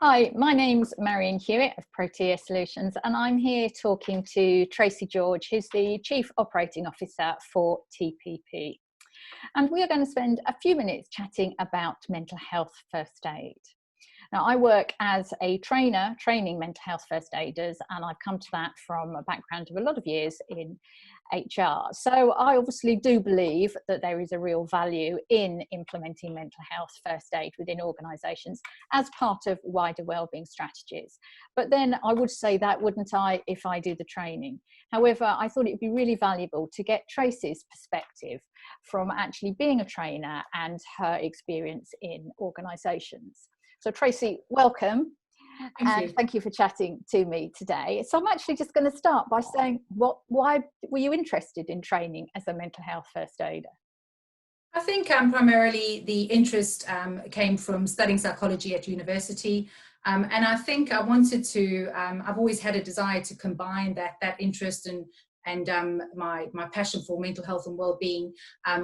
Hi, my name's Marion Hewitt of Protea Solutions, and I'm here talking to Tracey George, who's the Chief Operating Officer for TPP. And we are going to spend a few minutes chatting about mental health first aid. Now, I work as a trainer, training mental health first aiders, and I've come to that from a background of a lot of years in HR. So I obviously do believe that there is a real value in implementing mental health first aid within organisations as part of wider wellbeing strategies. But then I would say that, wouldn't I, if I do the training. However, I thought it would be really valuable to get Tracey's perspective from actually being a trainer and her experience in organisations. So Tracey, welcome. Thank you for chatting to me today. So I'm actually just going to start by saying, why were you interested in training as a mental health first aider? I think primarily the interest came from studying psychology at university. And I think I wanted to, I've always had a desire to combine that interest and my passion for mental health and well-being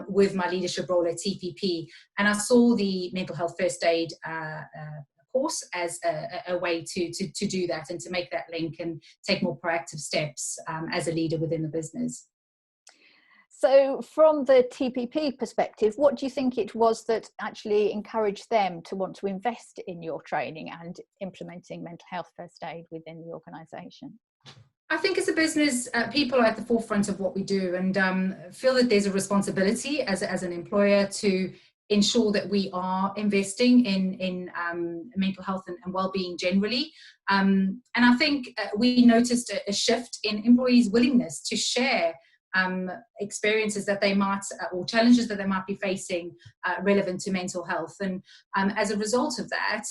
with my leadership role at TPP. And I saw the mental health first aid course as a way to do that and to make that link and take more proactive steps as a leader within the business. So from the TPP perspective, what do you think it was that actually encouraged them to want to invest in your training and implementing mental health first aid within the organisation? I think as a business, people are at the forefront of what we do, and feel that there's a responsibility as an employer to ensure that we are investing in mental health and well-being generally. And I think we noticed a shift in employees' willingness to share experiences that they might, or challenges that they might be facing relevant to mental health. And as a result of that,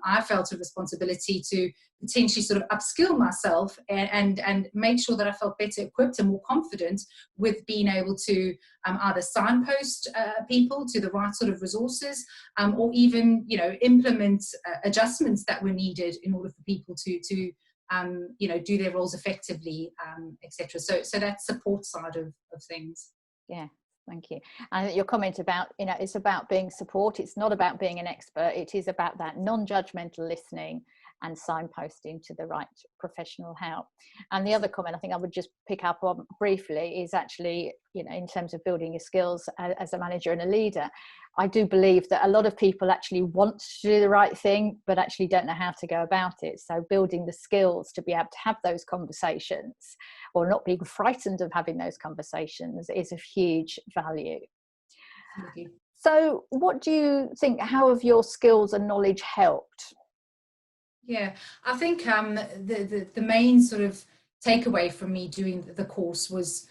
I felt a responsibility to potentially sort of upskill myself and make sure that I felt better equipped and more confident with being able to either signpost people to the right sort of resources, or even, implement adjustments that were needed in order for people to do their roles effectively, etc. So that support side of things. Yeah, thank you. And your comment about, it's about being support. It's not about being an expert. It is about that non-judgmental listening and signposting to the right professional help. And the other comment I think I would just pick up on briefly is actually, in terms of building your skills as a manager and a leader, I do believe that a lot of people actually want to do the right thing, but actually don't know how to go about it. So building the skills to be able to have those conversations, or not being frightened of having those conversations, is of huge value. Okay. So what do you think, how have your skills and knowledge helped? Yeah, I think the main sort of takeaway from me doing the course was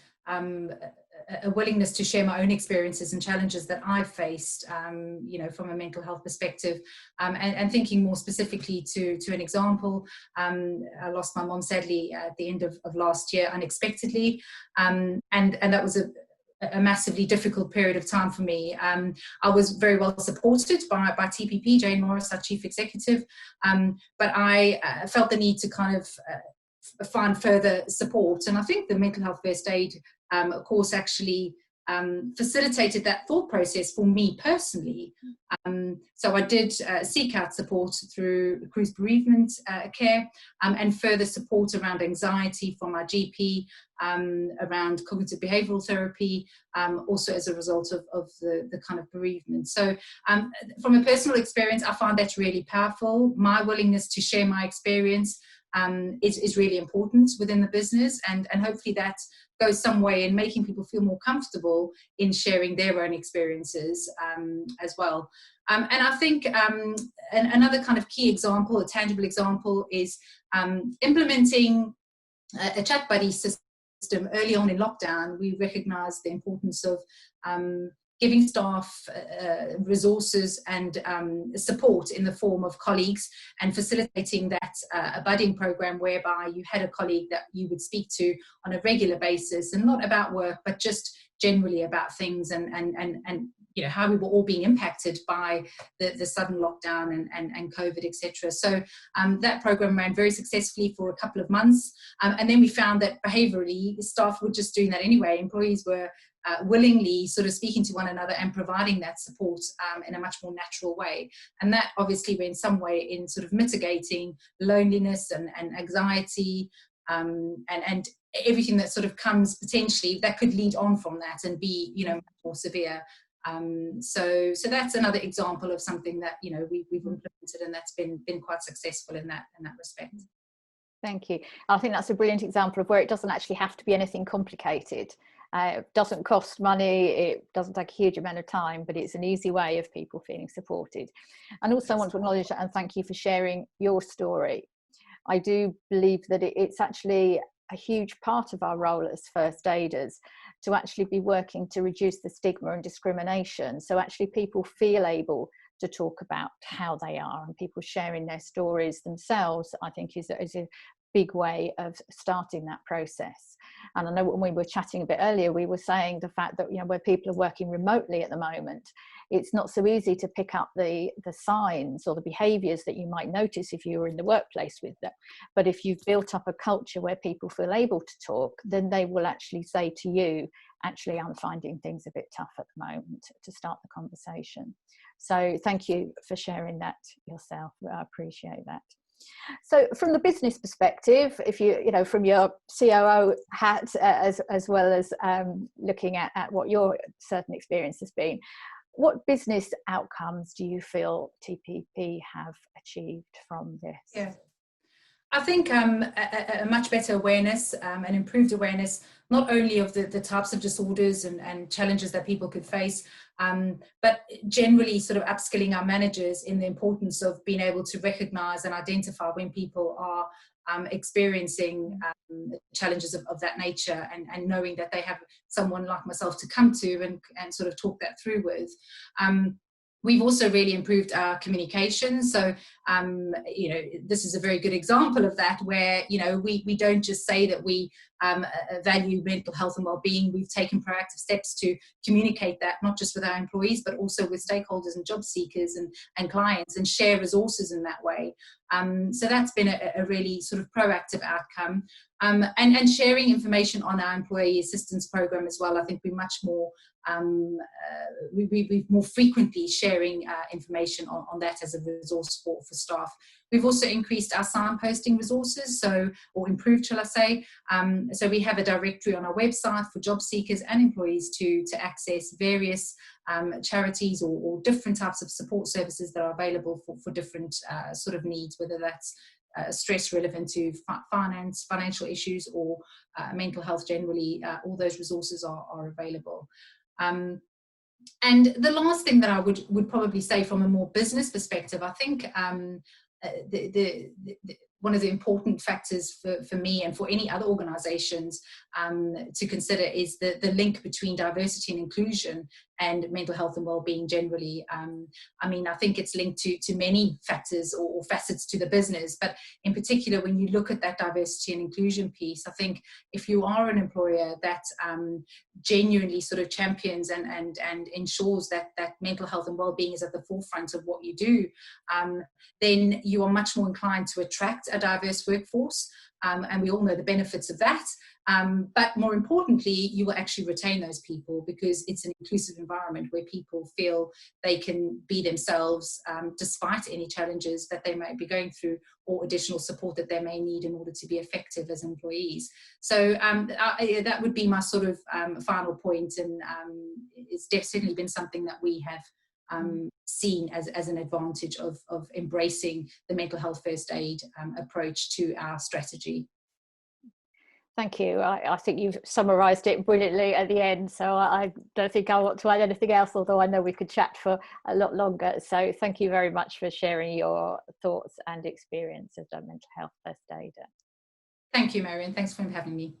a willingness to share my own experiences and challenges that I've faced, from a mental health perspective, and thinking more specifically to an example. I lost my mom sadly at the end of last year unexpectedly, and that was a massively difficult period of time for me. I was very well supported by TPP, Jane Morris, our chief executive, but I felt the need to kind of find further support. And I think the mental health first aid course actually facilitated that thought process for me personally. So I did seek out support through cruise bereavement care, and further support around anxiety from our GP, around cognitive behavioural therapy, also as a result of the kind of bereavement. So from a personal experience, I find that really powerful. My willingness to share my experience is really important within the business, and hopefully that goes some way in making people feel more comfortable in sharing their own experiences as well. And I think another kind of key example, a tangible example, is implementing a chat buddy system early on in lockdown. We recognised the importance of giving staff resources and support in the form of colleagues, and facilitating that a budding program whereby you had a colleague that you would speak to on a regular basis, and not about work, but just generally about things and how we were all being impacted by the sudden lockdown and COVID, etc. So that program ran very successfully for a couple of months, and then we found that behaviourally staff were just doing that anyway. Employees were willingly sort of speaking to one another and providing that support in a much more natural way. And that obviously went some way in sort of mitigating loneliness and anxiety, and everything that sort of comes potentially that could lead on from that and be, you know, more severe. So that's another example of something that, you know, we've implemented, and that's been quite successful in that respect. Thank you. I think that's a brilliant example of where it doesn't actually have to be anything complicated. It doesn't cost money, it doesn't take a huge amount of time, but it's an easy way of people feeling supported. And also I want to acknowledge and thank you for sharing your story. I do believe that it's actually a huge part of our role as first aiders to actually be working to reduce the stigma and discrimination. So actually people feel able to talk about how they are, and people sharing their stories themselves, I think is a big way of starting that process. And I know when we were chatting a bit earlier, we were saying the fact that, you know, where people are working remotely at the moment, it's not so easy to pick up the signs or the behaviours that you might notice if you were in the workplace with them. But if you've built up a culture where people feel able to talk, then they will actually say to you, actually, I'm finding things a bit tough at the moment, to start the conversation. So thank you for sharing that yourself. I appreciate that. So from the business perspective, if you know, from your COO hat, as well as looking at what your certain experience has been, what business outcomes do you feel TPP have achieved from this? Yeah. I think a much better awareness, and improved awareness, not only of the types of disorders and challenges that people could face, but generally sort of upskilling our managers in the importance of being able to recognise and identify when people are experiencing challenges of that nature, and knowing that they have someone like myself to come to and sort of talk that through with. We've also really improved our communication. So, you know, this is a very good example of that, where, you know, we don't just say that we value mental health and well-being. We've taken proactive steps to communicate that, not just with our employees, but also with stakeholders and job seekers and clients, and share resources in that way. So that's been a really sort of proactive outcome. And sharing information on our employee assistance program as well. I think we're much more, we're more frequently sharing information on that as a resource for staff. We've also increased our signposting resources, or improved, shall I say. So we have a directory on our website for job seekers and employees to access various charities or different types of support services that are available for different sort of needs, whether that's stress relevant to financial issues, or mental health generally. All those resources are available. And the last thing that I would probably say from a more business perspective, I think one of the important factors for me and for any other organisations to consider is the link between diversity and inclusion and mental health and well-being generally. I mean, I think it's linked to many factors or facets to the business, but in particular, when you look at that diversity and inclusion piece, I think if you are an employer that genuinely sort of champions and ensures that mental health and well-being is at the forefront of what you do, then you are much more inclined to attract a diverse workforce. And we all know the benefits of that. But more importantly, you will actually retain those people, because it's an inclusive environment where people feel they can be themselves despite any challenges that they might be going through, or additional support that they may need in order to be effective as employees. So that would be my sort of final point, and it's definitely been something that we have seen as an advantage of embracing the mental health first aid approach to our strategy. Thank you. I think you've summarised it brilliantly at the end, so I don't think I want to add anything else, although I know we could chat for a lot longer. So thank you very much for sharing your thoughts and experience as a mental health first aider. Thank you, Marion. Thanks for having me.